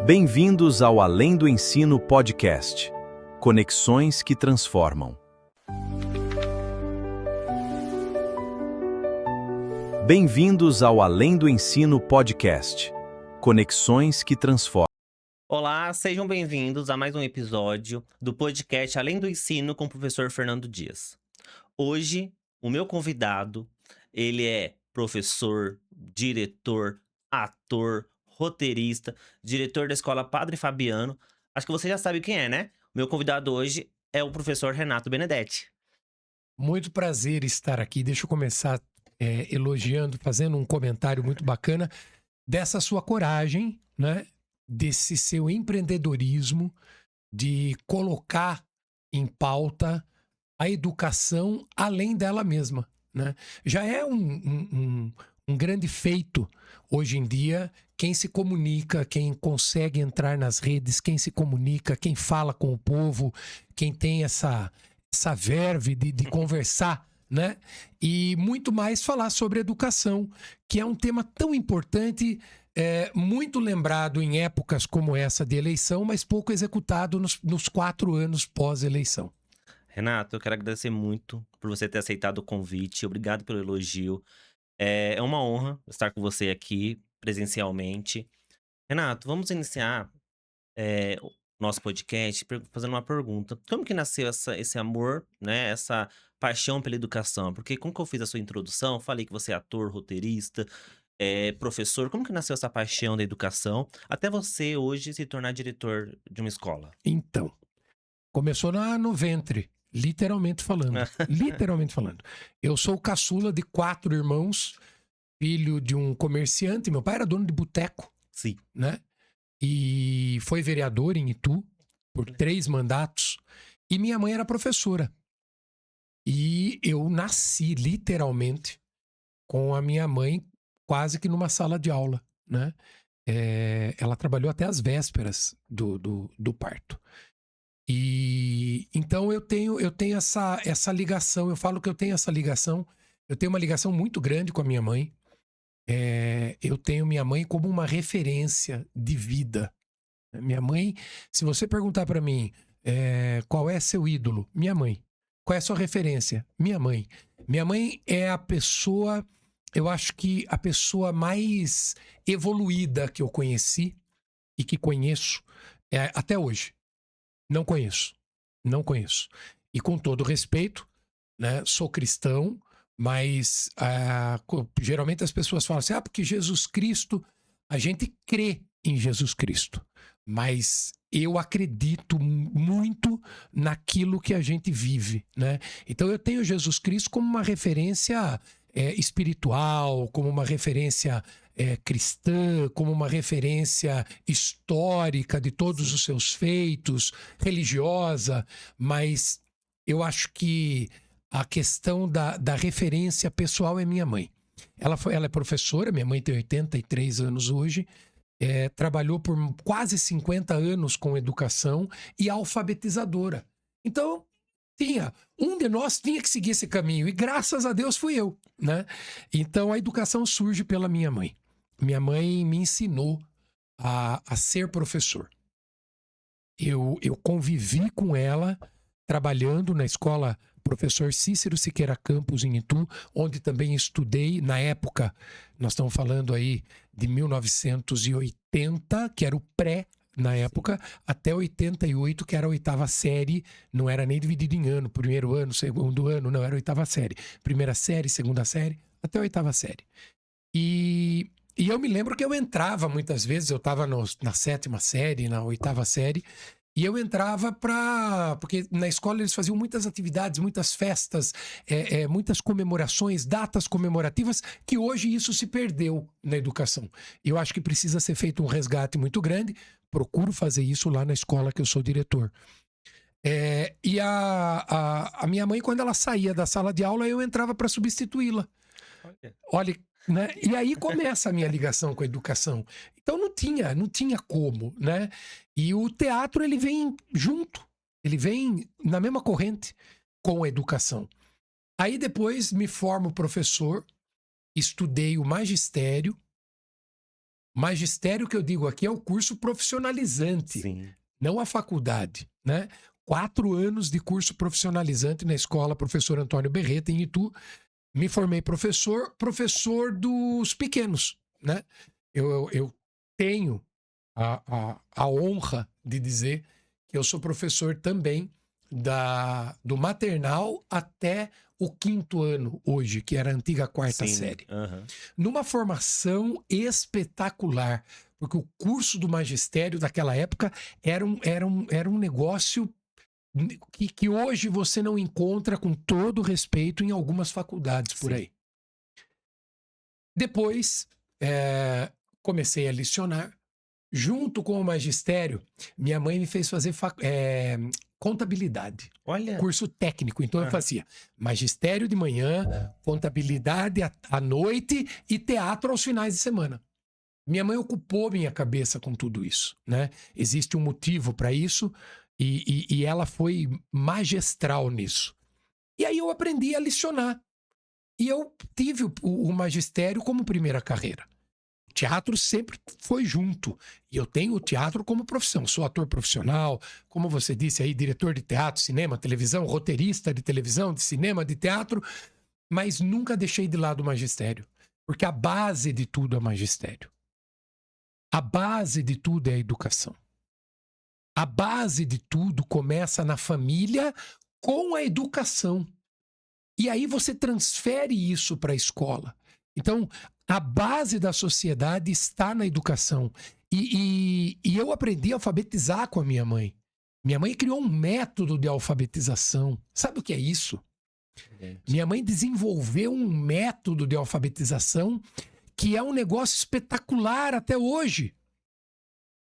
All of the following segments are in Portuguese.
Bem-vindos ao Além do Ensino Podcast. Conexões que transformam. Bem-vindos ao Além do Ensino Podcast. Conexões que transformam. Olá, sejam bem-vindos a mais um episódio do podcast Além do Ensino com o professor Fernando Dias. Hoje, o meu convidado, ele é professor, diretor, ator, roteirista, diretor da Escola Padre Fabiano. Acho que você já sabe quem é, né? O meu convidado hoje é o professor Renato Benedetti. Muito prazer estar aqui. Deixa eu começar elogiando, fazendo um comentário muito bacana dessa sua coragem, né? Desse seu empreendedorismo de colocar em pauta a educação além dela mesma, né? Já é um grande feito hoje em dia quem se comunica, quem consegue entrar nas redes, quem se comunica, quem fala com o povo, quem tem essa verve de conversar, né? E muito mais falar sobre educação, que é um tema tão importante, muito lembrado em épocas como essa de eleição, mas pouco executado nos 4 anos pós-eleição. Renato, eu quero agradecer muito por você ter aceitado o convite. Obrigado pelo elogio. É uma honra estar com você aqui presencialmente. Renato, vamos iniciar o nosso podcast fazendo uma pergunta. Como que nasceu esse amor, né? Essa paixão pela educação? Porque como que eu fiz a sua introdução, eu falei que você é ator, roteirista, professor. Como que nasceu essa paixão da educação até você hoje se tornar diretor de uma escola? Então, começou no ventre, literalmente falando. Literalmente falando. Eu sou o caçula de 4 irmãos, filho de um comerciante. Meu pai era dono de boteco, Sim. né? E foi vereador em Itu por 3 mandatos. E minha mãe era professora. E eu nasci, literalmente, com a minha mãe quase que numa sala de aula, né? Ela trabalhou até as vésperas do parto. E então eu tenho essa ligação. Eu falo que eu tenho essa ligação. Eu tenho uma ligação muito grande com a minha mãe. Eu tenho minha mãe como uma referência de vida. Minha mãe, se você perguntar para mim qual é seu ídolo, minha mãe. Qual é a sua referência? Minha mãe. Minha mãe é a pessoa, eu acho que a pessoa mais evoluída que eu conheci e que conheço até hoje. Não conheço. Não conheço. E com todo respeito, né, sou cristão, mas geralmente as pessoas falam assim, porque Jesus Cristo, a gente crê em Jesus Cristo, mas eu acredito muito naquilo que a gente vive, né? Então eu tenho Jesus Cristo como uma referência espiritual, como uma referência cristã, como uma referência histórica de todos os seus feitos, religiosa, mas eu acho que a questão da referência pessoal é minha mãe. Ela é professora, minha mãe tem 83 anos hoje, trabalhou por quase 50 anos com educação e alfabetizadora. Então, um de nós tinha que seguir esse caminho e graças a Deus fui eu, né? Então, a educação surge pela minha mãe. Minha mãe me ensinou a ser professor. Eu convivi com ela trabalhando na escola Professor Cícero Siqueira Campos, em Itu, onde também estudei. Na época, nós estamos falando aí de 1980, que era o pré na época, até 88, que era a 8ª série. Não era nem dividido em ano, primeiro ano, segundo ano, não, era a 8ª série. Primeira série, segunda série, até a 8ª série. E eu me lembro que eu entrava muitas vezes, eu estava na 7ª série, na 8ª série, e eu entrava porque na escola eles faziam muitas atividades, muitas festas, muitas comemorações, datas comemorativas, que hoje isso se perdeu na educação. Eu acho que precisa ser feito um resgate muito grande. Procuro fazer isso lá na escola que eu sou diretor. E a minha mãe, quando ela saía da sala de aula, eu entrava para substituí-la. Olha, né? E aí começa a minha ligação com a educação. Então não tinha como, né? E o teatro, ele vem junto, ele vem na mesma corrente com a educação. Aí depois me formo professor, estudei o magistério, Magistério que eu digo aqui é o curso profissionalizante, Sim. não a faculdade, né? 4 anos de curso profissionalizante na escola Professor Antônio Berreta, em Itu. Me formei professor dos pequenos, né? Eu tenho a honra de dizer que eu sou professor também do maternal até o 5º ano hoje, que era a antiga 4ª Sim. série. Aham. Numa formação espetacular, porque o curso do magistério daquela época era um negócio que hoje você não encontra, com todo respeito, em algumas faculdades por Sim. aí. Depois, comecei a lecionar. Junto com o magistério, minha mãe me fez fazer contabilidade. Olha. Curso técnico. Então eu Aham. fazia magistério de manhã, contabilidade à noite e teatro aos finais de semana. Minha mãe ocupou minha cabeça com tudo isso, né? Existe um motivo para isso e ela foi magistral nisso. E aí eu aprendi a lecionar. E eu tive o magistério como primeira carreira. O teatro sempre foi junto. E eu tenho o teatro como profissão. Sou ator profissional, como você disse aí, diretor de teatro, cinema, televisão, roteirista de televisão, de cinema, de teatro, mas nunca deixei de lado o magistério. Porque a base de tudo é o magistério. A base de tudo é a educação. A base de tudo começa na família com a educação. E aí você transfere isso para a escola. Então, a base da sociedade está na educação. E eu aprendi a alfabetizar com a minha mãe. Minha mãe criou um método de alfabetização. Sabe o que é isso? Gente. Minha mãe desenvolveu um método de alfabetização que é um negócio espetacular até hoje.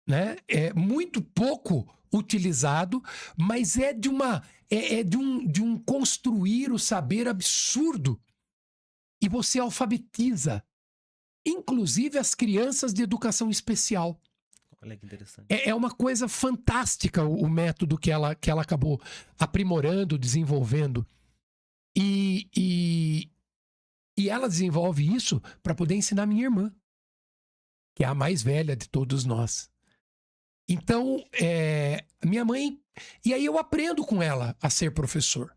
Né? É muito pouco utilizado, mas é de um construir o saber absurdo. E você alfabetiza, inclusive as crianças de educação especial. Olha que interessante. É uma coisa fantástica o método que ela acabou aprimorando, desenvolvendo. E ela desenvolve isso para poder ensinar minha irmã, que é a mais velha de todos nós. Então, minha mãe... E aí eu aprendo com ela a ser professor.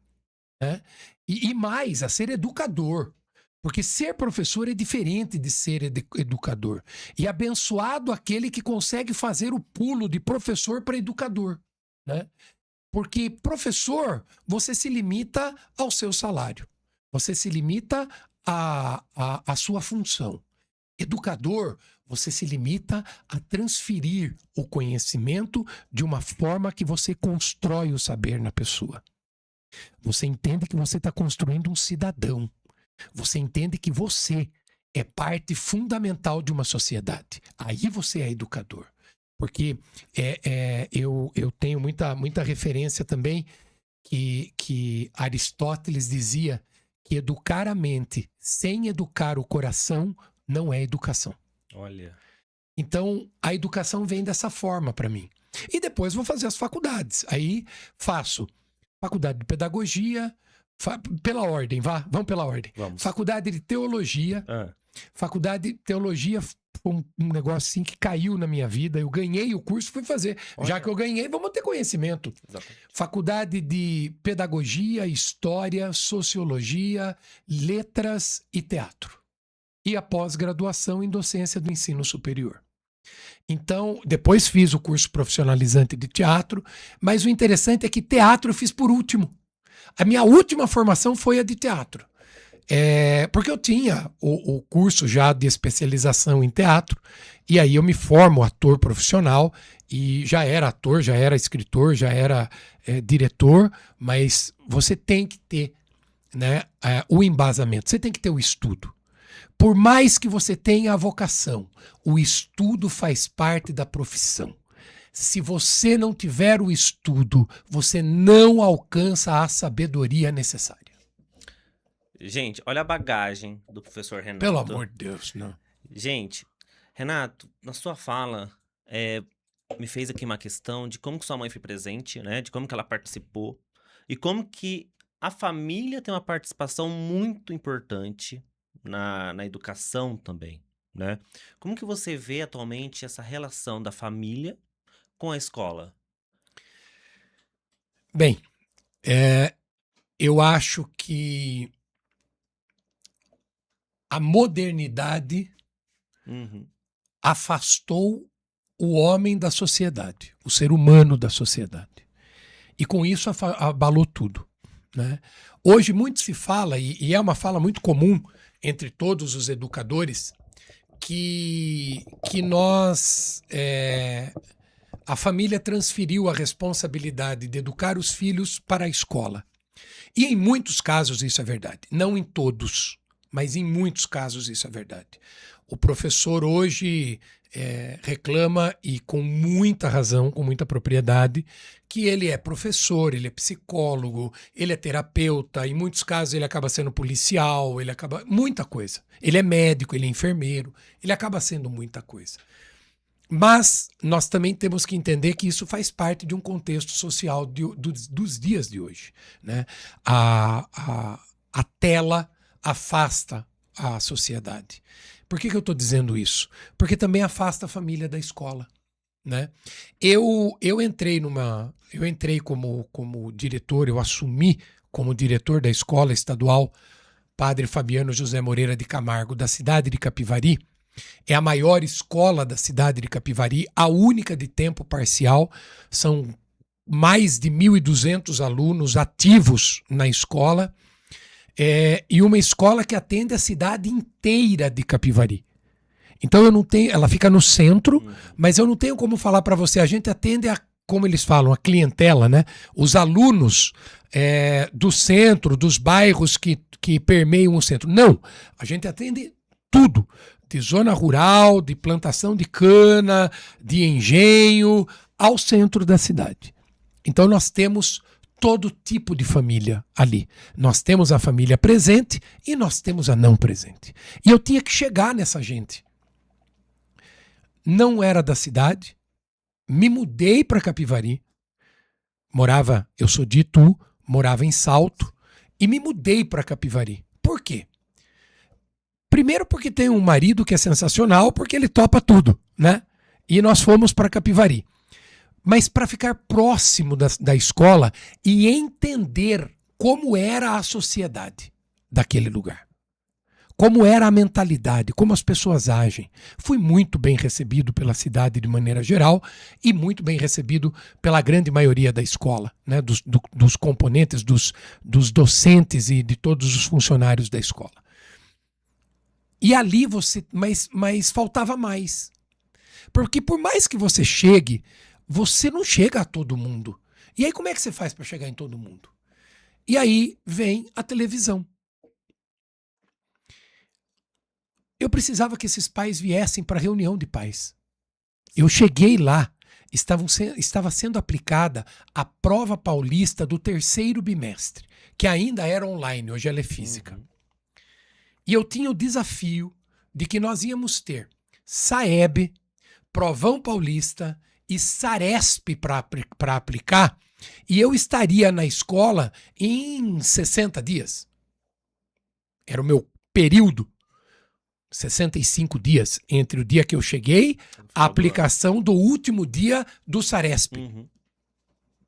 Né? E mais, a ser educador. Porque ser professor é diferente de ser educador. E abençoado aquele que consegue fazer o pulo de professor para educador. Né? Porque professor, você se limita ao seu salário. Você se limita à sua função. Educador, você se limita a transferir o conhecimento de uma forma que você constrói o saber na pessoa. Você entende que você está construindo um cidadão. Você entende que você é parte fundamental de uma sociedade. Aí você é educador. Porque eu tenho muita referência também que Aristóteles dizia que educar a mente sem educar o coração não é educação. Olha. Então, a educação vem dessa forma para mim. E depois vou fazer as faculdades. Aí faço faculdade de pedagogia, pela ordem, vamos pela ordem. Vamos. Faculdade de teologia. Faculdade de teologia foi um negócio assim que caiu na minha vida. Eu ganhei o curso, fui fazer. Olha. Já que eu ganhei, vamos ter conhecimento. Exatamente. Faculdade de pedagogia, história, sociologia, letras e teatro. E a pós-graduação em docência do ensino superior. Então, depois fiz o curso profissionalizante de teatro, mas o interessante é que teatro eu fiz por último. A minha última formação foi a de teatro. Porque eu tinha o curso já de especialização em teatro, e aí eu me formo ator profissional, e já era ator, já era escritor, já era diretor, mas você tem que ter, né, o embasamento, você tem que ter o estudo. Por mais que você tenha a vocação, o estudo faz parte da profissão. Se você não tiver o estudo, você não alcança a sabedoria necessária. Gente, olha a bagagem do professor Renato. Pelo amor de Deus, não. Gente, Renato, na sua fala, me fez aqui uma questão de como que sua mãe foi presente, né? De como que ela participou. E como que a família tem uma participação muito importante na educação também, né? Como que você vê atualmente essa relação da família com a escola? Bem, eu acho que a modernidade Uhum. afastou o homem da sociedade, o ser humano da sociedade. E com isso abalou tudo, né? Hoje muito se fala, e é uma fala muito comum entre todos os educadores, que a família transferiu a responsabilidade de educar os filhos para a escola. E em muitos casos isso é verdade. Não em todos, mas em muitos casos isso é verdade. O professor hoje reclama, e com muita razão, com muita propriedade, que ele é professor, ele é psicólogo, ele é terapeuta, em muitos casos ele acaba sendo policial, ele acaba... muita coisa. Ele é médico, ele é enfermeiro, ele acaba sendo muita coisa. Mas nós também temos que entender que isso faz parte de um contexto social dos dias de hoje, né? A tela afasta a sociedade. Por que eu estou dizendo isso? Porque também afasta a família da escola, né? Eu entrei como diretor, eu assumi como diretor da escola estadual Padre Fabiano José Moreira de Camargo, da cidade de Capivari. É a maior escola da cidade de Capivari, a única de tempo parcial. São mais de 1.200 alunos ativos na escola. E uma escola que atende a cidade inteira de Capivari. Então eu não tenho, ela fica no centro, mas eu não tenho como falar para você. A gente atende como eles falam, a clientela, né? Os alunos do centro, dos bairros que permeiam o centro. Não, a gente atende tudo. De zona rural, de plantação de cana, de engenho, ao centro da cidade. Então nós temos todo tipo de família ali. Nós temos a família presente e nós temos a não presente. E eu tinha que chegar nessa gente. Não era da cidade, me mudei para Capivari, eu sou de Itu, morava em Salto, e me mudei para Capivari. Por quê? Primeiro porque tem um marido que é sensacional, porque ele topa tudo, né? E nós fomos para Capivari. Mas para ficar próximo da escola e entender como era a sociedade daquele lugar. Como era a mentalidade, como as pessoas agem. Fui muito bem recebido pela cidade de maneira geral e muito bem recebido pela grande maioria da escola, né? Dos componentes, dos docentes e de todos os funcionários da escola. E ali mas faltava mais. Porque por mais que você chegue, você não chega a todo mundo. E aí como é que você faz para chegar em todo mundo? E aí vem a televisão. Eu precisava que esses pais viessem para a reunião de pais. Eu cheguei lá, estava sendo aplicada a prova paulista do 3º bimestre, que ainda era online, hoje ela é física. E eu tinha o desafio de que nós íamos ter SAEB, Provão Paulista e SARESP para aplicar, e eu estaria na escola em 60 dias. Era o meu período. 65 dias entre o dia que eu cheguei, a aplicação do último dia do SARESP.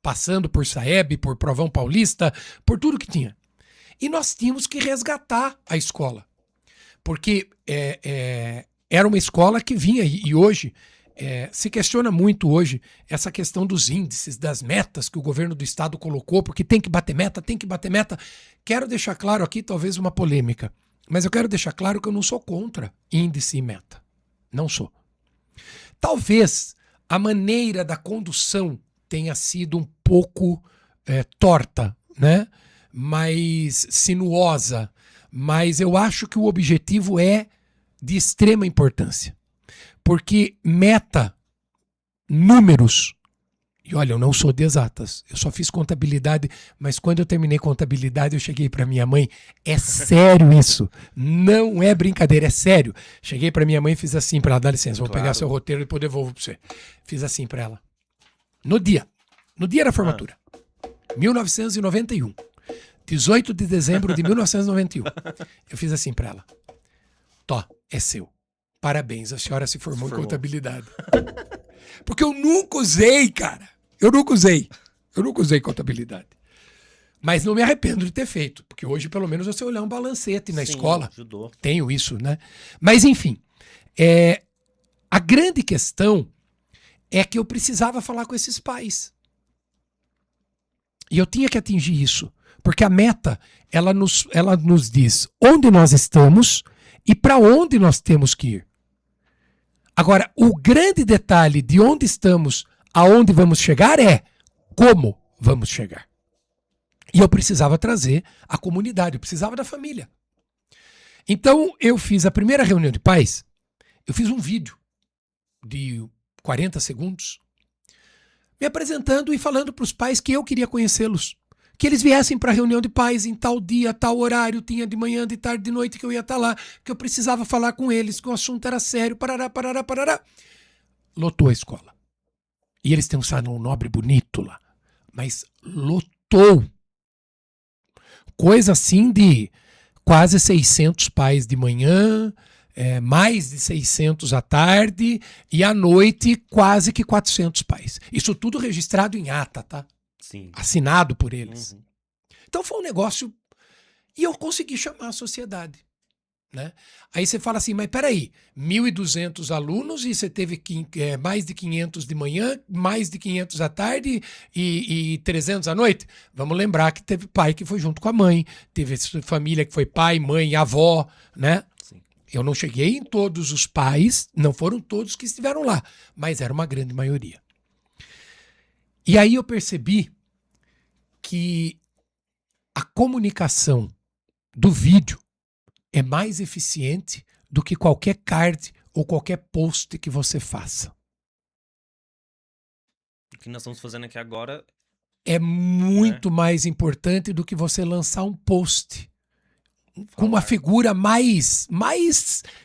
Passando por SAEB, por Provão Paulista, por tudo que tinha. E nós tínhamos que resgatar a escola. Porque era uma escola que vinha, e hoje se questiona muito hoje essa questão dos índices, das metas que o governo do estado colocou, porque tem que bater meta, tem que bater meta. Quero deixar claro aqui talvez uma polêmica, mas eu quero deixar claro que eu não sou contra índice e meta. Não sou. Talvez a maneira da condução tenha sido um pouco torta, né? Mais sinuosa, mas eu acho que o objetivo é de extrema importância. Porque meta, números, e olha, eu não sou de exatas, eu só fiz contabilidade, mas quando eu terminei contabilidade eu cheguei para minha mãe, é sério isso, não é brincadeira, é sério. Cheguei para minha mãe e fiz assim para ela, dá licença, vou pegar seu roteiro e depois devolvo para você. Fiz assim para ela. No dia da formatura, 1991. 18 de dezembro de 1991. Eu fiz assim pra ela. Tó, é seu. Parabéns, a senhora se formou em formou. contabilidade. Porque eu nunca usei, cara. Eu nunca usei contabilidade. Mas não me arrependo de ter feito. Porque hoje, pelo menos, você olhar um balancete na Sim, escola. ajudou. Tenho isso, né? Mas, enfim. A grande questão é que eu precisava falar com esses pais. E eu tinha que atingir isso. Porque a meta, ela nos diz onde nós estamos e para onde nós temos que ir. Agora, o grande detalhe de onde estamos, aonde vamos chegar é como vamos chegar. E eu precisava trazer a comunidade, eu precisava da família. Então, eu fiz a primeira reunião de pais, eu fiz um vídeo de 40 segundos, me apresentando e falando para os pais que eu queria conhecê-los. Que eles viessem para a reunião de pais em tal dia, tal horário, tinha de manhã, de tarde, de noite que eu ia estar lá, que eu precisava falar com eles, que o assunto era sério, parará, parará, parará. Lotou a escola. E eles têm um salão nobre bonito lá. Mas lotou. Coisa assim de quase 600 pais de manhã, mais de 600 à tarde e à noite quase que 400 pais. Isso tudo registrado em ata, tá? Sim. Assinado por eles. Uhum. Então foi um negócio e eu consegui chamar a sociedade. Né? Aí você fala assim, mas peraí, 1.200 alunos e você teve mais de 500 de manhã, mais de 500 à tarde e 300 à noite? Vamos lembrar que teve pai que foi junto com a mãe, teve família que foi pai, mãe e avó, né? Sim. Eu não cheguei em todos os pais, não foram todos que estiveram lá, mas era uma grande maioria. E aí eu percebi que a comunicação do vídeo é mais eficiente do que qualquer card ou qualquer post que você faça. O que nós estamos fazendo aqui agora É muito mais importante do que você lançar um post com uma figura mais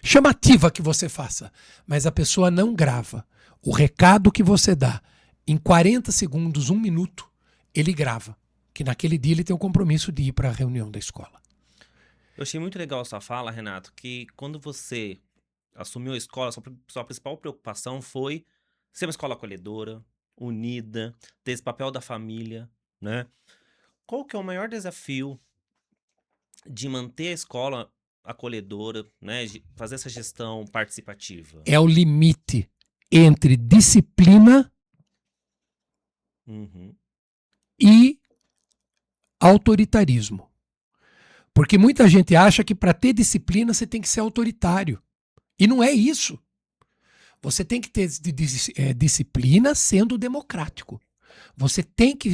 chamativa que você faça. Mas a pessoa não grava. O recado que você dá em 40 segundos, 1 minuto, ele grava. Que naquele dia ele tem o compromisso de ir para a reunião da escola. Eu achei muito legal a sua fala, Renato, que quando você assumiu a escola, sua principal preocupação foi ser uma escola acolhedora, unida, ter esse papel da família, né? Qual que é o maior desafio de manter a escola acolhedora, né? De fazer essa gestão participativa? É o limite entre disciplina e autoritarismo. Porque muita gente acha que para ter disciplina você tem que ser autoritário. E não é isso. Você tem que ter disciplina sendo democrático.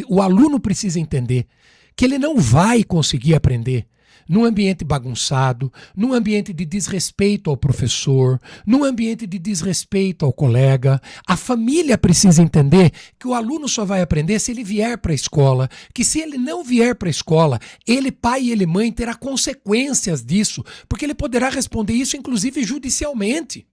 O aluno precisa entender que ele não vai conseguir aprender num ambiente bagunçado, num ambiente de desrespeito ao professor, num ambiente de desrespeito ao colega. A família precisa entender que o aluno só vai aprender se ele vier para a escola, que se ele não vier para a escola, ele, pai e ele, mãe, terá consequências disso, porque ele poderá responder isso, inclusive, judicialmente.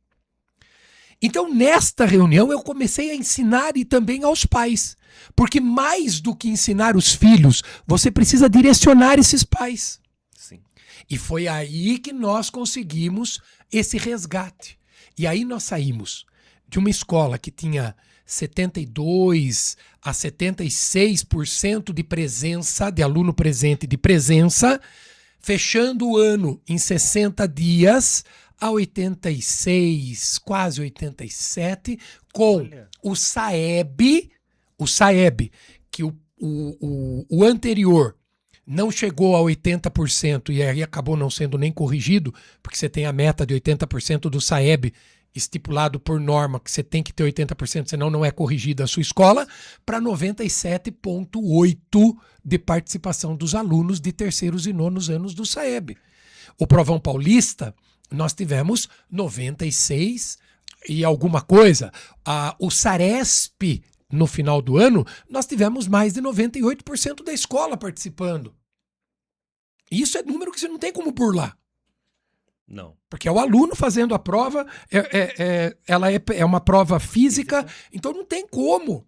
Então, nesta reunião, eu comecei a ensinar e também aos pais, porque mais do que ensinar os filhos, você precisa direcionar esses pais. Sim. E foi aí que nós conseguimos esse resgate. E aí nós saímos de uma escola que tinha 72% a 76% de presença, de aluno presente de presença, fechando o ano em 60 dias a 86, quase 87, com o SAEB, que o anterior não chegou a 80% e aí acabou não sendo nem corrigido, porque você tem a meta de 80% do SAEB estipulado por norma, que você tem que ter 80%, senão não é corrigida a sua escola, para 97,8% de participação dos alunos de terceiros e nonos anos do SAEB. O Provão Paulista, nós tivemos 96 e alguma coisa. O SARESP, no final do ano, nós tivemos mais de 98% da escola participando. Isso é número que você não tem como burlar. Não. Porque é o aluno fazendo a prova, ela é uma prova física, então não tem como.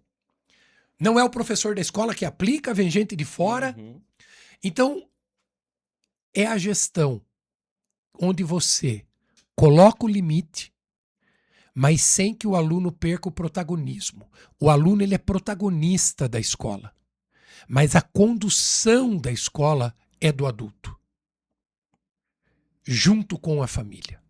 Não é o professor da escola que aplica, vem gente de fora. Então, é a gestão onde você coloca o limite mas sem que o aluno perca o protagonismo. O aluno ele é protagonista da escola, mas a condução da escola é do adulto, junto com a família.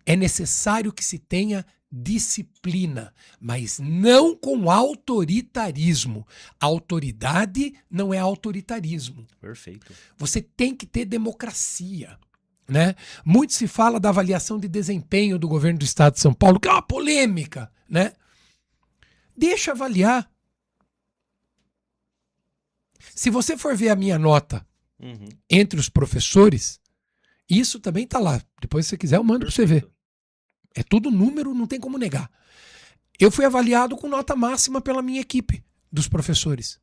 É necessário que se tenha disciplina, mas não com autoritarismo. A autoridade não é autoritarismo. Perfeito. Você tem que ter democracia, né? Muito se fala da avaliação de desempenho do governo do estado de São Paulo, que é uma polêmica, né? Deixa avaliar. Se você for ver a minha nota Uhum. entre os professores, isso também tá lá. Depois, se você quiser, eu mando para você ver. Perfeito. É tudo número, não tem como negar. Eu fui avaliado com nota máxima pela minha equipe dos professores.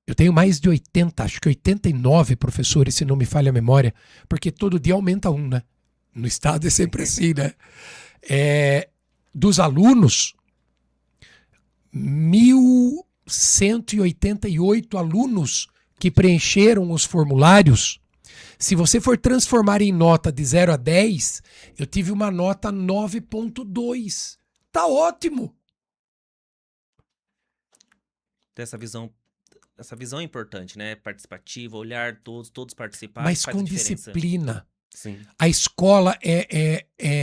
Eu tenho mais de 80, acho que 89 professores, se não me falha a memória, porque todo dia aumenta um, né? No estado é sempre assim, né? Dos alunos, 1.188 alunos que preencheram os formulários. Se você for transformar em nota de 0 a 10, eu tive uma nota 9.2. Tá ótimo. Ter essa visão é importante, né? Participativa, olhar todos participarem, Mas faz com a diferença. disciplina. Sim. A escola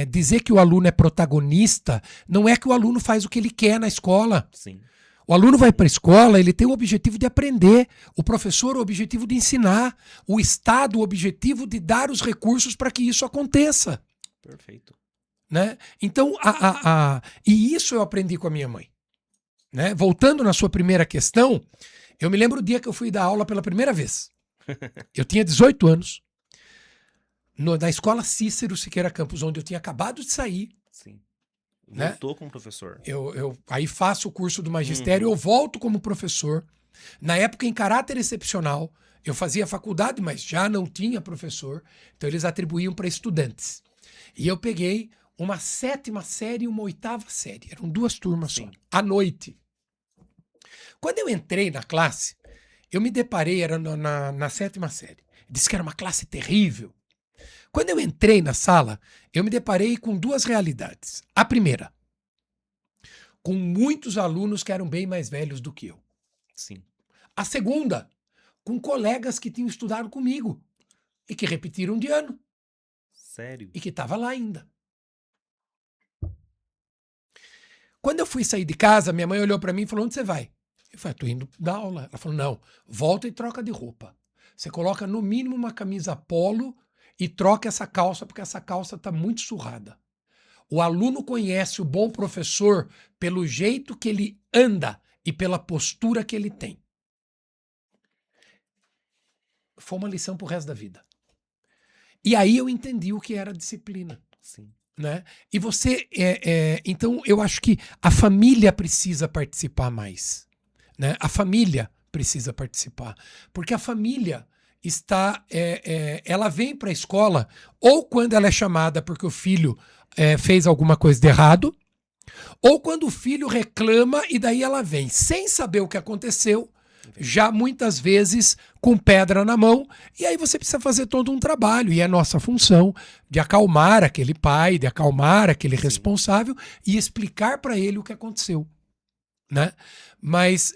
dizer que o aluno é protagonista, não é que o aluno faz o que ele quer na escola. Sim. O aluno vai para a escola, ele tem o objetivo de aprender, o professor o objetivo de ensinar, o Estado o objetivo de dar os recursos para que isso aconteça. Perfeito. Né? Então, e isso eu aprendi com a minha mãe. Né? Voltando na sua primeira questão, eu me lembro o dia que eu fui dar aula pela primeira vez. Eu tinha 18 anos, na escola Cícero Siqueira Campos, onde eu tinha acabado de sair. Sim. Né? Voltou como professor. Eu aí faço o curso do magistério, eu volto como professor. Na época, em caráter excepcional, eu fazia faculdade, mas já não tinha professor, então eles atribuíam para estudantes. E eu peguei uma 7ª série e uma 8ª série. Eram 2 turmas só, à noite. Quando eu entrei na classe, eu me deparei, era na 7ª série. Disse que era uma classe terrível. Quando eu entrei na sala, eu me deparei com 2 realidades. A primeira, com muitos alunos que eram bem mais velhos do que eu. Sim. A segunda, com colegas que tinham estudado comigo e que repetiram de ano. Sério? E que estava lá ainda. Quando eu fui sair de casa, minha mãe olhou para mim e falou: onde você vai? Eu falei: tô indo dar aula. Ela falou: não, volta e troca de roupa. Você coloca no mínimo uma camisa polo e troca essa calça, porque essa calça está muito surrada. O aluno conhece o bom professor pelo jeito que ele anda e pela postura que ele tem. Foi uma lição pro resto da vida. E aí eu entendi o que era disciplina. Sim. Né? E você, então eu acho que a família precisa participar mais, né? A família precisa participar, porque a família ela vem para a escola ou quando ela é chamada porque o filho fez alguma coisa de errado, ou quando o filho reclama e daí ela vem sem saber o que aconteceu, já muitas vezes com pedra na mão, e aí você precisa fazer todo um trabalho, e é nossa função de acalmar aquele pai, de acalmar aquele responsável e explicar para ele o que aconteceu. Né? Mas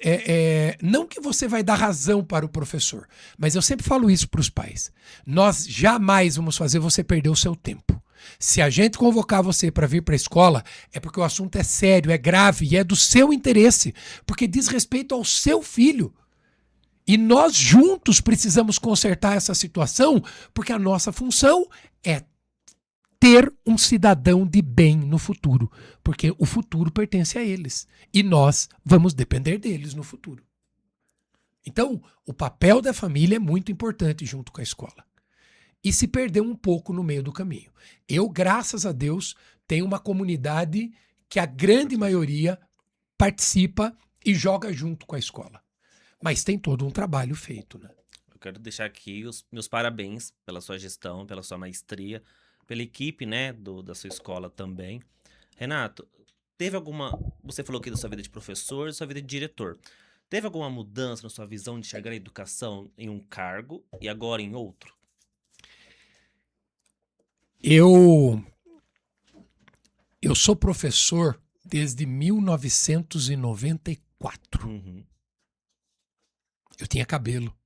não que você vai dar razão para o professor, mas eu sempre falo isso para os pais. Nós jamais vamos fazer você perder o seu tempo. Se a gente convocar você para vir para a escola, é porque o assunto é sério, é grave e é do seu interesse, porque diz respeito ao seu filho. E nós juntos precisamos consertar essa situação, porque a nossa função é ter um cidadão de bem no futuro, porque o futuro pertence a eles e nós vamos depender deles no futuro. Então, o papel da família é muito importante junto com a escola. E se perdeu um pouco no meio do caminho. Eu, graças a Deus, tenho uma comunidade que a grande maioria participa e joga junto com a escola. Mas tem todo um trabalho feito, né? Eu quero deixar aqui os meus parabéns pela sua gestão, pela sua maestria, pela equipe, né, da sua escola também. Renato, teve alguma... Você falou aqui da sua vida de professor, da sua vida de diretor. Teve alguma mudança na sua visão de enxergar a educação em um cargo e agora em outro? Eu sou professor desde 1994. Uhum. Eu tinha cabelo.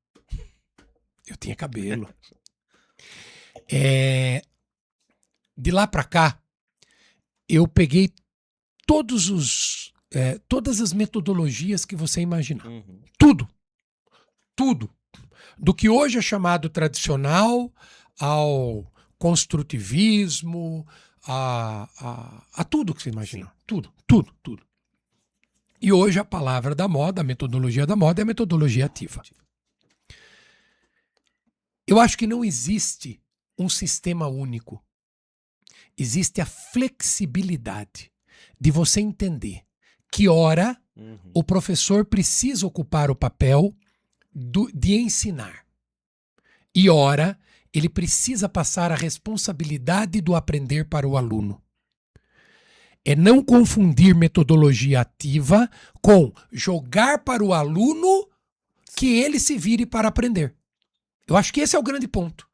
De lá para cá, eu peguei todas as metodologias que você imaginar. Uhum. Tudo. Do que hoje é chamado tradicional ao construtivismo, a tudo que você imaginar. Tudo. E hoje a palavra da moda, a metodologia da moda é a metodologia ativa. Eu acho que não existe um sistema único. Existe a flexibilidade de você entender que hora o professor precisa ocupar o papel de ensinar. E ora, ele precisa passar a responsabilidade do aprender para o aluno. É não confundir metodologia ativa com jogar para o aluno que ele se vire para aprender. Eu acho que esse é o grande ponto.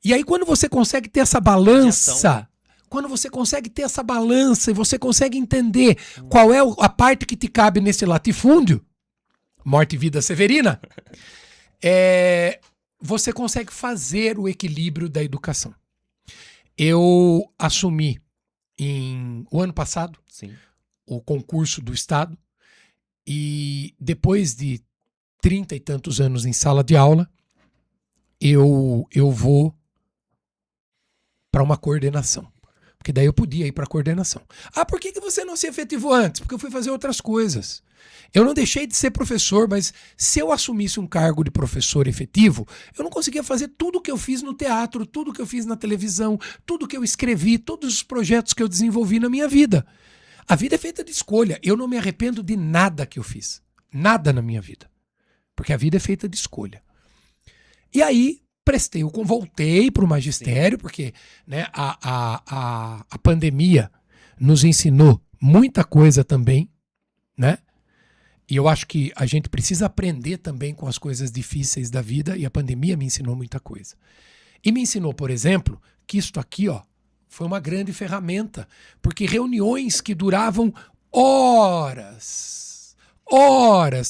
E aí quando você consegue ter essa balança, e você consegue entender qual é a parte que te cabe nesse latifúndio, morte e vida severina, você consegue fazer o equilíbrio da educação. Eu assumi o ano passado o concurso do Estado e depois de 30 e tantos anos em sala de aula, eu vou para uma coordenação. Porque daí eu podia ir para a coordenação. Por que você não se efetivou antes? Porque eu fui fazer outras coisas. Eu não deixei de ser professor, mas se eu assumisse um cargo de professor efetivo, eu não conseguia fazer tudo o que eu fiz no teatro, tudo o que eu fiz na televisão, tudo que eu escrevi, todos os projetos que eu desenvolvi na minha vida. A vida é feita de escolha. Eu não me arrependo de nada que eu fiz. Nada na minha vida. Porque a vida é feita de escolha. E aí, voltei para o magistério, porque né, a pandemia nos ensinou muita coisa também, né? E eu acho que a gente precisa aprender também com as coisas difíceis da vida, e a pandemia me ensinou muita coisa. E me ensinou, por exemplo, que isto aqui, foi uma grande ferramenta, porque reuniões que duravam horas,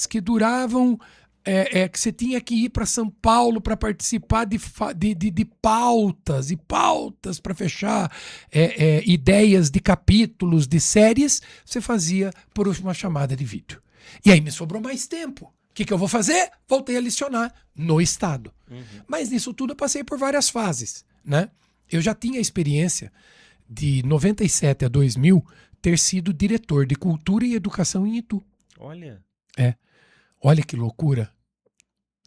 que duravam... que você tinha que ir para São Paulo para participar de pautas e pautas para fechar ideias de capítulos, de séries, você fazia por uma chamada de vídeo. E aí me sobrou mais tempo. O que eu vou fazer? Voltei a lecionar no Estado. Mas nisso tudo eu passei por várias fases, né? Eu já tinha a experiência de 97 a 2000 ter sido diretor de Cultura e Educação em Itu. Olha. Olha que loucura.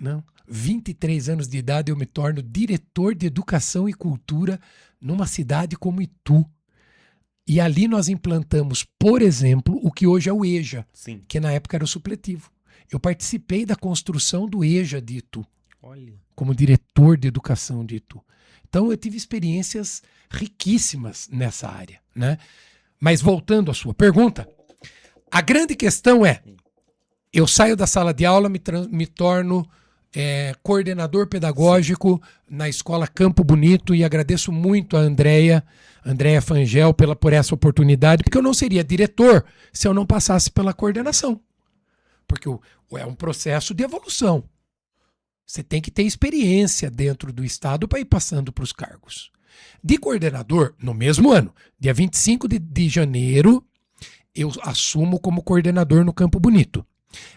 Não? 23 anos de idade eu me torno diretor de Educação e Cultura numa cidade como Itu. E ali nós implantamos, por exemplo, o que hoje é o EJA, que na época era o supletivo. Eu participei da construção do EJA de Itu, como diretor de Educação de Itu. Então eu tive experiências riquíssimas nessa área, né? Mas voltando à sua pergunta, a grande questão é: eu saio da sala de aula, me torno coordenador pedagógico na Escola Campo Bonito, e agradeço muito a Andréia Fangel por essa oportunidade, porque eu não seria diretor se eu não passasse pela coordenação. Porque é um processo de evolução. Você tem que ter experiência dentro do Estado para ir passando para os cargos. De coordenador, no mesmo ano, dia 25 de janeiro, eu assumo como coordenador no Campo Bonito.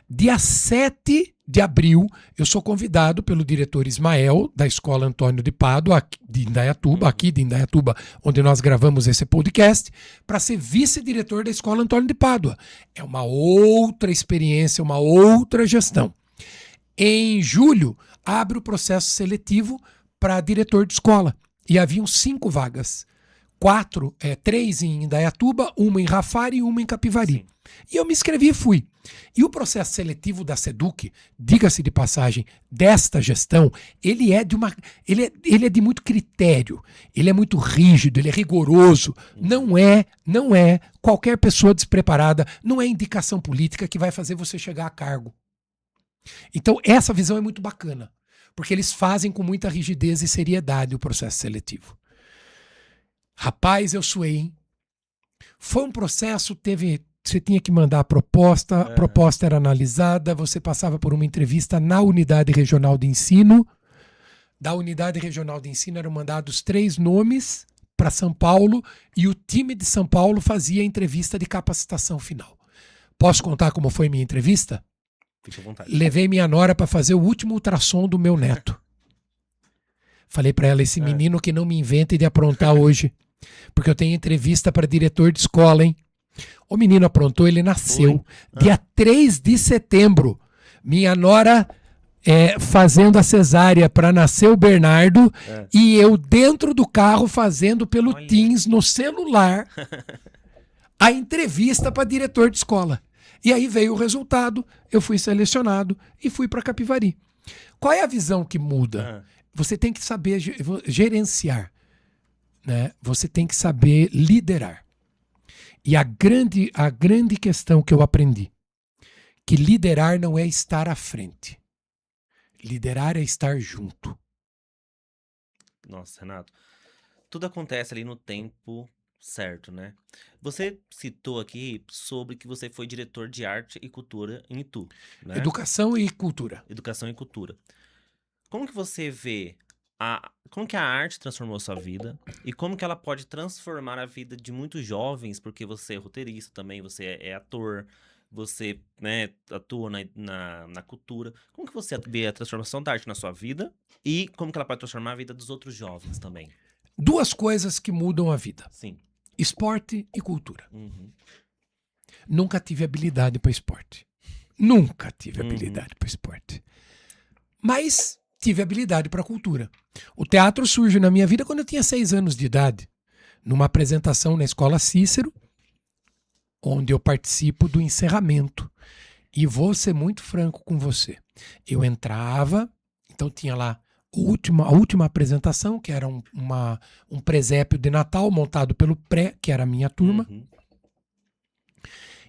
Dia 7 de abril, eu sou convidado pelo diretor Ismael, da Escola Antônio de Pádua, aqui de Indaiatuba, onde nós gravamos esse podcast, para ser vice-diretor da Escola Antônio de Pádua. É uma outra experiência, uma outra gestão. Em julho, abre o processo seletivo para diretor de escola. E haviam 5 vagas. 3 em Indaiatuba, 1 em Rafari e 1 em Capivari. E eu me inscrevi e fui. E o processo seletivo da SEDUC, diga-se de passagem, desta gestão, ele é de muito critério, ele é muito rígido, ele é rigoroso. Não é qualquer pessoa despreparada, não é indicação política que vai fazer você chegar a cargo. Então essa visão é muito bacana, porque eles fazem com muita rigidez e seriedade o processo seletivo. Rapaz, eu suei, hein? Foi um processo, você tinha que mandar a proposta era analisada, você passava por uma entrevista na unidade regional de ensino. Da unidade regional de ensino eram mandados 3 nomes para São Paulo e o time de São Paulo fazia a entrevista de capacitação final. Posso contar como foi minha entrevista? Fique à vontade. Levei minha nora para fazer o último ultrassom do meu neto. Falei para ela, esse menino que não me invente de aprontar hoje, porque eu tenho entrevista para diretor de escola, hein? O menino aprontou, ele nasceu dia 3 de setembro. Minha nora fazendo a cesárea para nascer o Bernardo e eu dentro do carro fazendo pelo Teams no celular a entrevista para diretor de escola. E aí veio o resultado, eu fui selecionado e fui para Capivari. Qual é a visão que muda? Você tem que saber gerenciar, né? Você tem que saber liderar. E a grande questão que eu aprendi, que liderar não é estar à frente. Liderar é estar junto. Nossa, Renato, tudo acontece ali no tempo certo, né? Você citou aqui sobre que você foi diretor de arte e cultura em Itu, né? Educação e cultura. Educação e cultura. Como que você vê como que a arte transformou a sua vida e como que ela pode transformar a vida de muitos jovens, porque você é roteirista também, você é ator, você, né, atua na cultura. Como que você vê a transformação da arte na sua vida e como que ela pode transformar a vida dos outros jovens também? 2 coisas que mudam a vida. Sim. Esporte e cultura. Uhum. Nunca tive habilidade para esporte. Nunca tive habilidade para esporte. Mas tive habilidade para cultura. O teatro surge na minha vida quando eu tinha 6 anos de idade, numa apresentação na Escola Cícero, onde eu participo do encerramento. E vou ser muito franco com você. Eu entrava, então tinha lá a última apresentação, que era um presépio de Natal montado pelo Pré, que era a minha turma.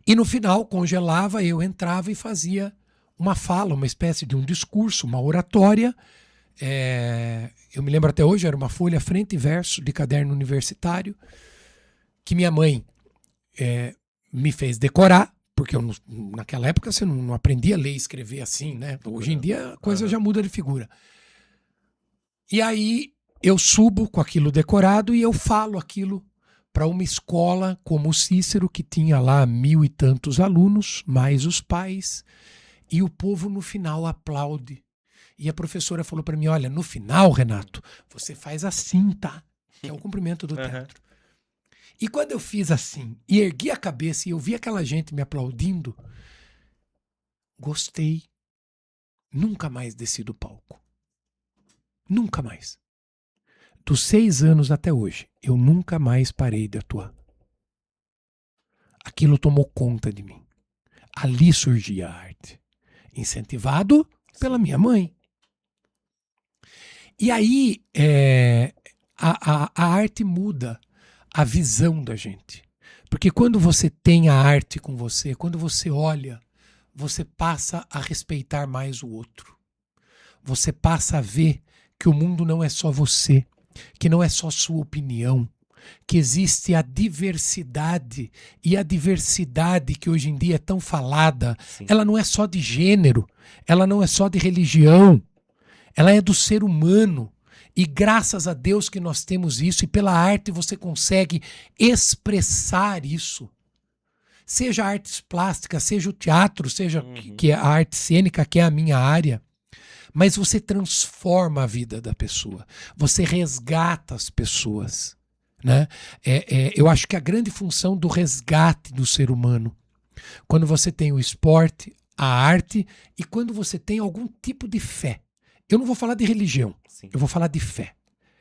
E no final, congelava, eu entrava e fazia uma fala, uma espécie de um discurso, uma oratória. Eu me lembro até hoje, era uma folha frente e verso de caderno universitário, que minha mãe me fez decorar, porque naquela época você não aprendia a ler e escrever assim, né? Hoje em dia a coisa já muda de figura. E aí eu subo com aquilo decorado e eu falo aquilo para uma escola como o Cícero, que tinha lá 1000 e tantos alunos, mais os pais, e o povo no final aplaude. E a professora falou para mim, olha, no final, Renato, você faz assim, tá? Que é o cumprimento do teatro. E quando eu fiz assim, e ergui a cabeça e eu vi aquela gente me aplaudindo, gostei. Nunca mais desci do palco. Nunca mais. Dos 6 anos até hoje, eu nunca mais parei de atuar. Aquilo tomou conta de mim. Ali surgia a arte. Incentivado pela minha mãe. E aí, a arte muda a visão da gente. Porque quando você tem a arte com você, quando você olha, você passa a respeitar mais o outro. Você passa a ver que o mundo não é só você, que não é só sua opinião, que existe a diversidade, e a diversidade que hoje em dia é tão falada, ela não é só de gênero, ela não é só de religião, ela é do ser humano. E graças a Deus que nós temos isso, e pela arte você consegue expressar isso. Seja artes plásticas, seja o teatro, seja que é a arte cênica, que é a minha área. Mas você transforma a vida da pessoa. Você resgata as pessoas. Né? Eu acho que a grande função do resgate do ser humano, quando você tem o esporte, a arte, e quando você tem algum tipo de fé. Eu não vou falar de religião, eu vou falar de fé.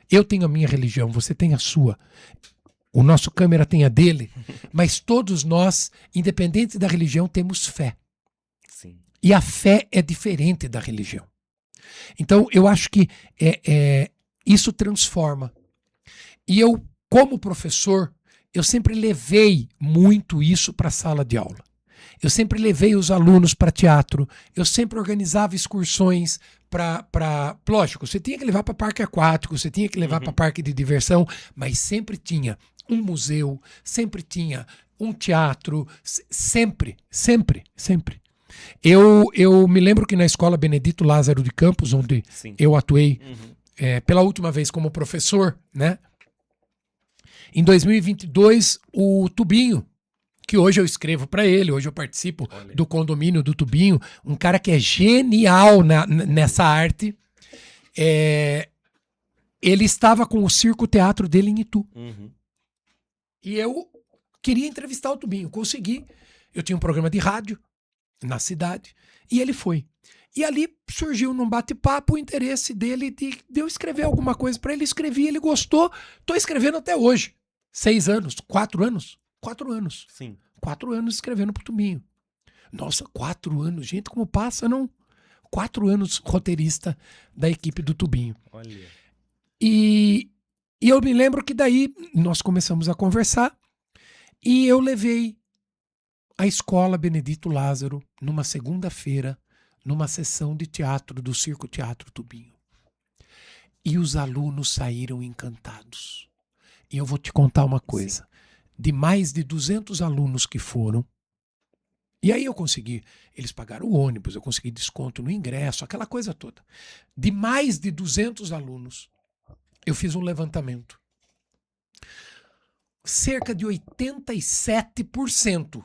Eu tenho a minha religião, você tem a sua. O nosso câmera tem a dele, mas todos nós, independente da religião, temos fé. Sim. E a fé é diferente da religião. Então, eu acho que isso transforma. E eu, como professor, eu sempre levei muito isso para a sala de aula. Eu sempre levei os alunos para teatro, eu sempre organizava excursões para... Lógico, você tinha que levar para parque aquático, você tinha que levar para parque de diversão, mas sempre tinha um museu, sempre tinha um teatro, sempre, sempre, sempre. Eu me lembro que na Escola Benedito Lázaro de Campos, onde Sim. eu atuei Uhum. pela última vez como professor, né? Em 2022, o Tubinho, que hoje eu escrevo para ele, hoje eu participo Olha. do condomínio do Tubinho, um cara que é genial nessa arte, ele estava com o circo-teatro dele em Itu. Uhum. E eu queria entrevistar o Tubinho, consegui. Eu tinha um programa de rádio na cidade e ele foi. E ali surgiu num bate-papo o interesse dele de eu escrever alguma coisa para ele. Escrevi, ele gostou. Tô escrevendo até hoje. 6 anos, 4 anos. 4 anos. Sim. 4 anos escrevendo pro Tubinho. Nossa, 4 anos. Gente, como passa, não? 4 anos roteirista da equipe do Tubinho. Olha. E eu me lembro que daí nós começamos a conversar e eu levei a Escola Benedito Lázaro numa segunda-feira, numa sessão de teatro do Circo Teatro Tubinho. E os alunos saíram encantados. E eu vou te contar uma coisa. Sim. De mais de 200 alunos que foram, e aí eu consegui, eles pagaram o ônibus, eu consegui desconto no ingresso, aquela coisa toda. De mais de 200 alunos, eu fiz um levantamento. Cerca de 87%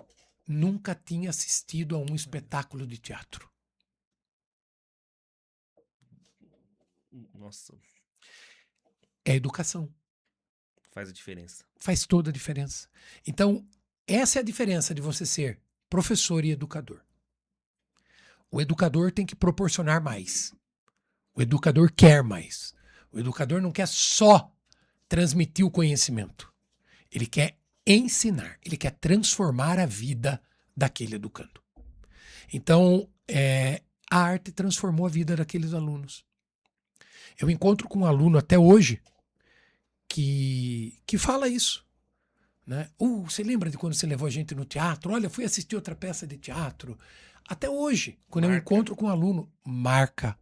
nunca tinha assistido a um espetáculo de teatro. Nossa. É educação. Faz a diferença. Faz toda a diferença. Então, essa é a diferença de você ser professor e educador. O educador tem que proporcionar mais. O educador quer mais. O educador não quer só transmitir o conhecimento. Ele quer ensinar. Ele quer transformar a vida daquele educando. Então, a arte transformou a vida daqueles alunos. Eu encontro com um aluno até hoje que fala isso. Né? Você lembra de quando você levou a gente no teatro? Olha, fui assistir outra peça de teatro. Até hoje, quando eu encontro com um aluno, marca.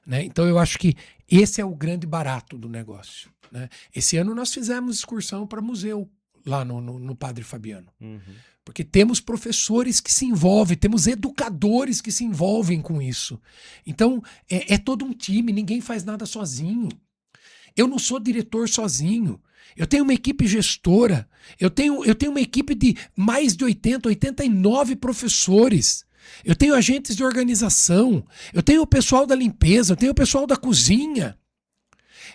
Né? Então eu acho que esse é o grande barato do negócio. Né? Esse ano nós fizemos excursão para museu lá no Padre Fabiano. Uhum. Porque temos professores que se envolvem, temos educadores que se envolvem com isso. Então é todo um time, ninguém faz nada sozinho. Eu não sou diretor sozinho. Eu tenho uma equipe gestora. Eu tenho uma equipe de mais de 89 professores. Eu tenho agentes de organização. Eu tenho o pessoal da limpeza. Eu tenho o pessoal da cozinha.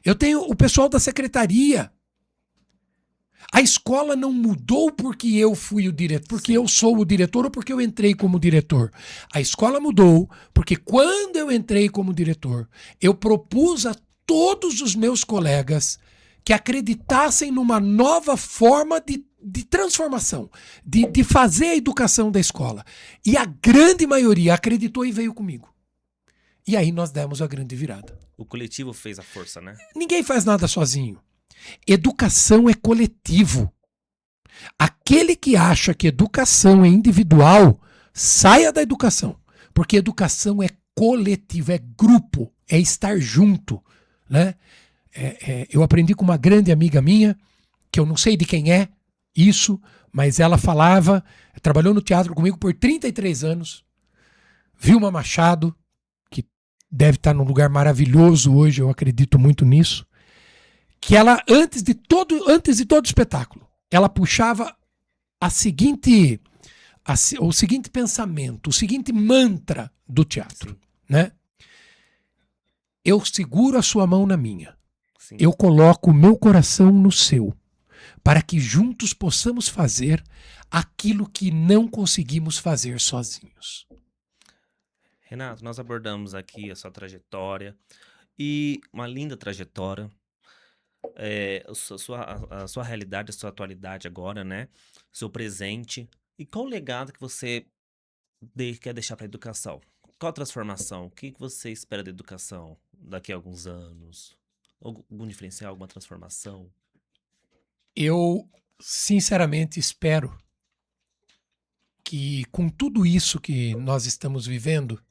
Eu tenho o pessoal da secretaria. A escola não mudou porque eu fui o diretor, porque eu sou o diretor ou porque eu entrei como diretor. A escola mudou porque quando eu entrei como diretor, eu propus a todos os meus colegas que acreditassem numa nova forma de transformação, de fazer a educação da escola. E a grande maioria acreditou e veio comigo. E aí nós demos a grande virada. O coletivo fez a força, né? Ninguém faz nada sozinho. Educação é coletivo. Aquele que acha que educação é individual, saia da educação. Porque educação é coletivo, é grupo, é estar junto. Né? Eu aprendi com uma grande amiga minha, que eu não sei de quem é isso, mas ela falava, trabalhou no teatro comigo por 33 anos, Vilma Machado, que deve estar num lugar maravilhoso hoje, eu acredito muito nisso, que ela, antes de todo espetáculo, ela puxava o seguinte pensamento, o seguinte mantra do teatro, né? Eu seguro a sua mão na minha. Sim. Eu coloco o meu coração no seu, para que juntos possamos fazer aquilo que não conseguimos fazer sozinhos. Renato, nós abordamos aqui a sua trajetória e uma linda trajetória. A sua realidade, a sua atualidade agora, né? Seu presente. E qual o legado que você quer deixar para a educação? Qual a transformação? O que você espera da educação daqui a alguns anos? Algum diferencial, alguma transformação? Eu, sinceramente, espero que com tudo isso que nós estamos vivendo,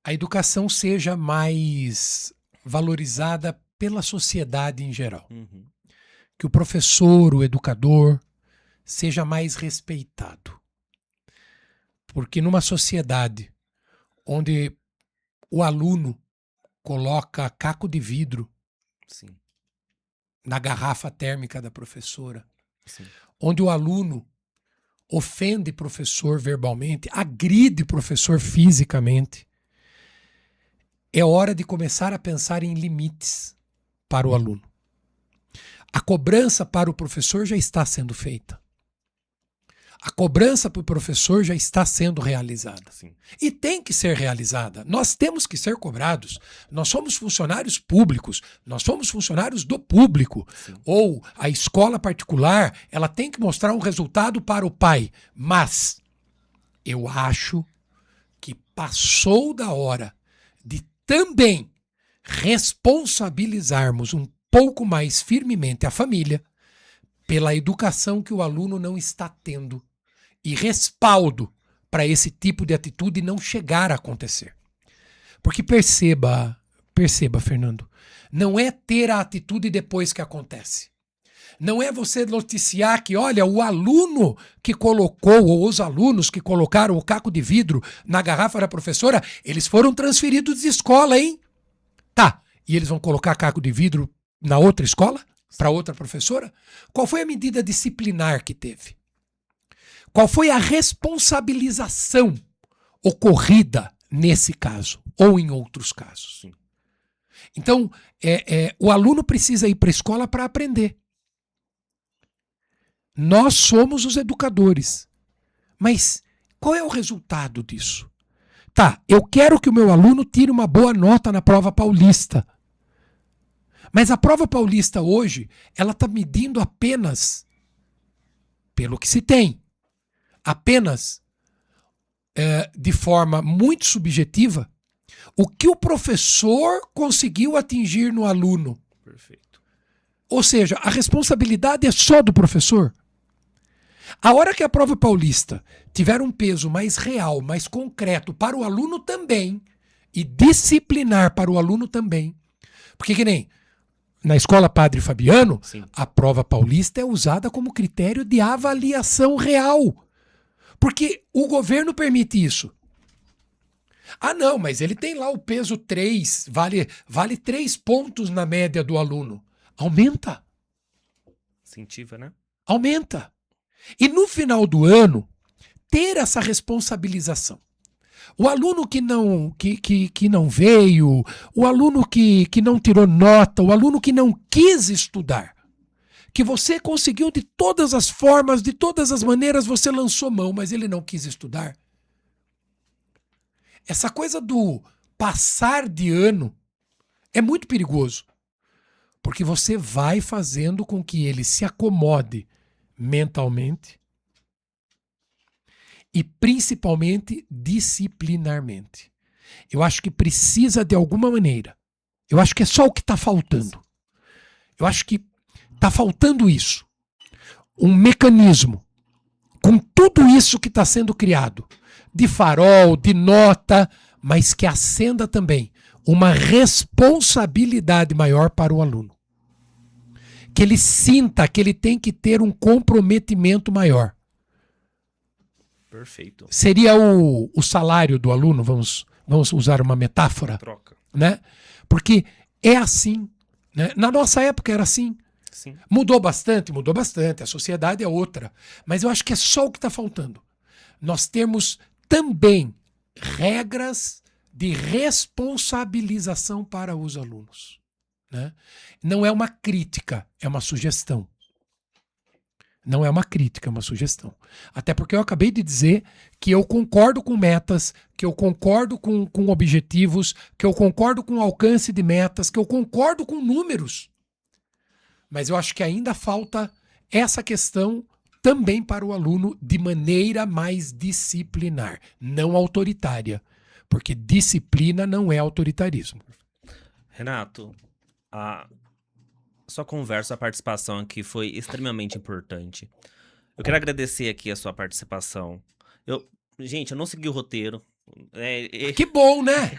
a educação seja mais valorizada pela sociedade em geral. Uhum. Que o professor, o educador, seja mais respeitado. Porque numa sociedade onde o aluno coloca caco de vidro Sim, na garrafa térmica da professora, sim. onde o aluno ofende professor verbalmente, agride professor fisicamente, é hora de começar a pensar em limites para o aluno. A cobrança para o professor já está sendo feita. A cobrança para o professor já está sendo realizada. Sim. E tem que ser realizada. Nós temos que ser cobrados. Nós somos funcionários públicos. Nós somos funcionários do público. Sim. Ou a escola particular, ela tem que mostrar um resultado para o pai. Mas eu acho que passou da hora de também responsabilizarmos um pouco mais firmemente a família pela educação que o aluno não está tendo e respaldo para esse tipo de atitude não chegar a acontecer. Porque perceba, Fernando, não é ter a atitude depois que acontece. Não é você noticiar que, olha, o aluno que colocou, ou os alunos que colocaram o caco de vidro na garrafa da professora, eles foram transferidos de escola, hein? Tá, e eles vão colocar caco de vidro na outra escola? Para outra professora? Qual foi a medida disciplinar que teve? Qual foi a responsabilização ocorrida nesse caso ou em outros casos? Sim. Então, o aluno precisa ir para a escola para aprender. Nós somos os educadores. Mas qual é o resultado disso? Tá, eu quero que o meu aluno tire uma boa nota na prova paulista. Mas a prova paulista hoje, ela está medindo apenas pelo que se tem. Apenas de forma muito subjetiva o que o professor conseguiu atingir no aluno. Perfeito. Ou seja, a responsabilidade é só do professor. A hora que a prova paulista tiver um peso mais real, mais concreto para o aluno também, e disciplinar para o aluno também, porque que nem na escola Padre Fabiano, Sim. a prova paulista é usada como critério de avaliação real. Porque o governo permite isso. Ah, não, mas ele tem lá o peso 3, vale 3 pontos na média do aluno. Aumenta. Incentiva, né? Aumenta. E no final do ano, ter essa responsabilização. O aluno que não veio, o aluno que não tirou nota, o aluno que não quis estudar, que você conseguiu de todas as formas, de todas as maneiras, você lançou mão, mas ele não quis estudar. Essa coisa do passar de ano é muito perigoso, porque você vai fazendo com que ele se acomode mentalmente e principalmente disciplinarmente. Eu acho que precisa de alguma maneira. Eu acho que é só o que está faltando. Eu acho que está faltando isso. Um mecanismo com tudo isso que está sendo criado, de farol, de nota, mas que acenda também uma responsabilidade maior para o aluno. Que ele sinta que ele tem que ter um comprometimento maior. Perfeito. Seria o salário do aluno, vamos usar uma metáfora, Troca. né? Porque é assim, né? Na nossa época era assim. Sim. Mudou bastante, a sociedade é outra. Mas eu acho que é só o que está faltando. Nós temos também regras de responsabilização para os alunos, né? Não é uma crítica, é uma sugestão. Não é uma crítica, é uma sugestão. Até porque eu acabei de dizer que eu concordo com metas, que eu concordo com objetivos, que eu concordo com alcance de metas, que eu concordo com números. Mas eu acho que ainda falta essa questão também para o aluno de maneira mais disciplinar, não autoritária. Porque disciplina não é autoritarismo. Renato, a sua conversa, a participação aqui foi extremamente importante. Eu quero agradecer aqui a sua participação. Gente, eu não segui o roteiro, Que bom, né?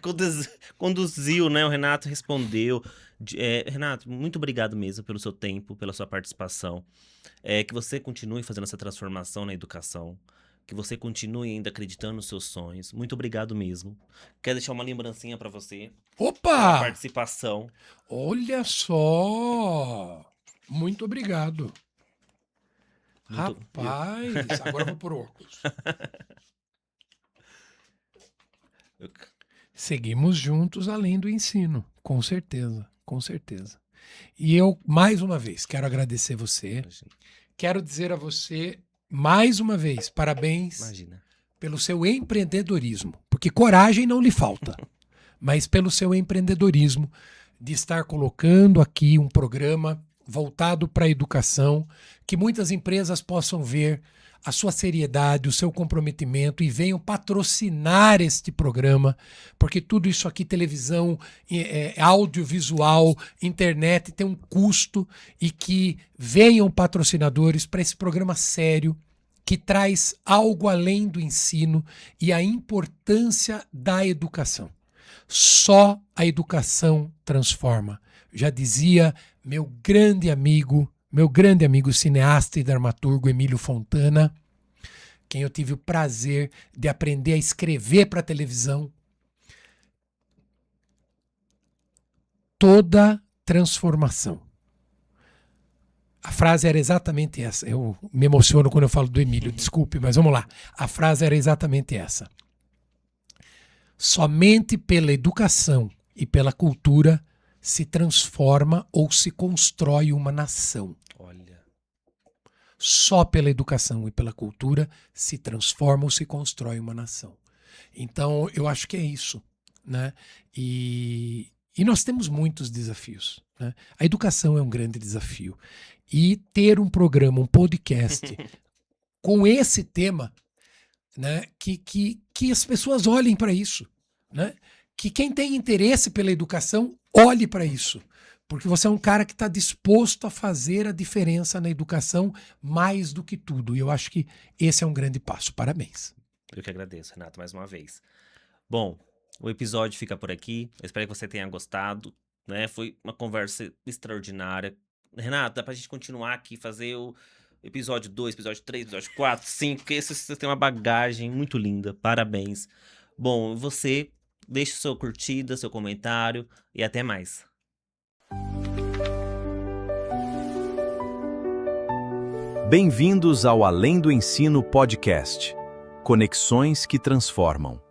Conduziu, né? O Renato respondeu. Renato, muito obrigado mesmo pelo seu tempo, pela sua participação. Que você continue fazendo essa transformação na educação. Que você continue ainda acreditando nos seus sonhos. Muito obrigado mesmo. Quero deixar uma lembrancinha pra você. Pela Opa! participação. Olha só! Muito obrigado. Muito- Rapaz, agora eu vou por óculos. Eu- Seguimos juntos além do ensino, com certeza, com certeza. E eu, mais uma vez, quero agradecer você. Quero dizer a você, mais uma vez, parabéns Imagina. pelo seu empreendedorismo. Porque coragem não lhe falta, mas pelo seu empreendedorismo de estar colocando aqui um programa voltado para a educação, que muitas empresas possam ver a sua seriedade, o seu comprometimento e venham patrocinar este programa, porque tudo isso aqui, televisão, audiovisual, internet, tem um custo, e que venham patrocinadores para esse programa sério, que traz algo além do ensino e a importância da educação. Só a educação transforma. Já dizia meu grande amigo cineasta e dramaturgo Emílio Fontana, quem eu tive o prazer de aprender a escrever para televisão. Toda transformação. A frase era exatamente essa. Eu me emociono quando eu falo do Emílio, desculpe, mas vamos lá. A frase era exatamente essa. Somente pela educação e pela cultura se transforma ou se constrói uma nação. Olha. Só pela educação e pela cultura se transforma ou se constrói uma nação. Então, eu acho que é isso, né? E nós temos muitos desafios, né? A educação é um grande desafio. E ter um programa, um podcast com esse tema, né? Que as pessoas olhem para isso, né? Que quem tem interesse pela educação olhe para isso, porque você é um cara que está disposto a fazer a diferença na educação mais do que tudo. E eu acho que esse é um grande passo. Parabéns. Eu que agradeço, Renato, mais uma vez. Bom, o episódio fica por aqui. Eu espero que você tenha gostado, né? Foi uma conversa extraordinária. Renato, dá pra gente continuar aqui, fazer o episódio 2, episódio 3, episódio 4, 5, porque você tem uma bagagem muito linda. Parabéns. Bom, você, deixe sua curtida, seu comentário e até mais. Bem-vindos ao Além do Ensino Podcast. Conexões que transformam.